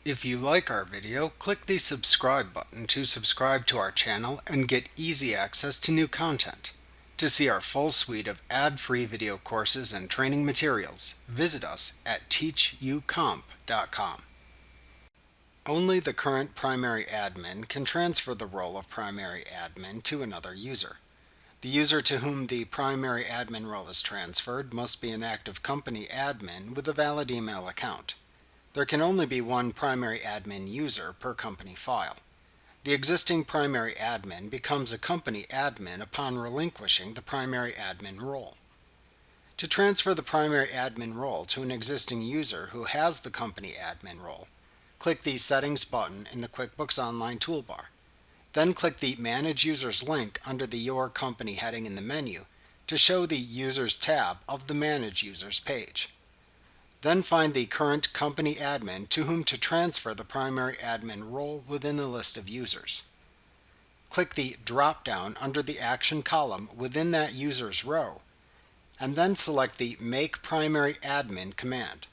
If you like our video, click the subscribe button to subscribe to our channel and get easy access to new content. To see our full suite of ad-free video courses and training materials, visit us at teachucomp.com. Only the current primary admin can transfer the role of primary admin to another user. The user to whom the primary admin role is transferred must be an active company admin with a valid email account. There can only be one primary admin user per company file. The existing primary admin becomes a company admin upon relinquishing the primary admin role. To transfer the primary admin role to an existing user who has the company admin role, click the Settings button in the QuickBooks Online toolbar. Then click the Manage Users link under the Your Company heading in the menu to show the Users tab of the Manage Users page. Then find the current company admin to whom to transfer the primary admin role within the list of users. Click the drop-down under the Action column within that user's row, and then select the Make Primary Admin command.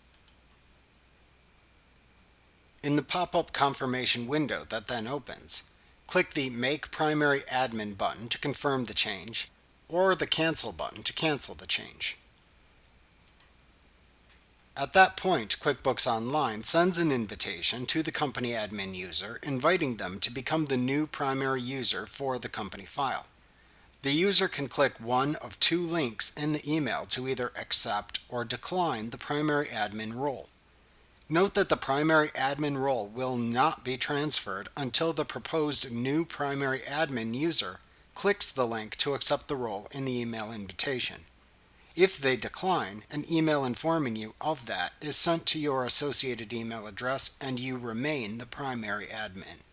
In the pop-up confirmation window that then opens, click the Make Primary Admin button to confirm the change, or the Cancel button to cancel the change. At that point, QuickBooks Online sends an invitation to the company admin user inviting them to become the new primary user for the company file. The user can click one of two links in the email to either accept or decline the primary admin role. Note that the primary admin role will not be transferred until the proposed new primary admin user clicks the link to accept the role in the email invitation. If they decline, an email informing you of that is sent to your associated email address and you remain the primary admin.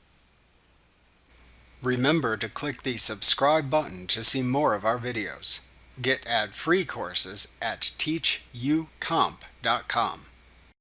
Remember to click the subscribe button to see more of our videos. Get ad-free courses at teachucomp.com.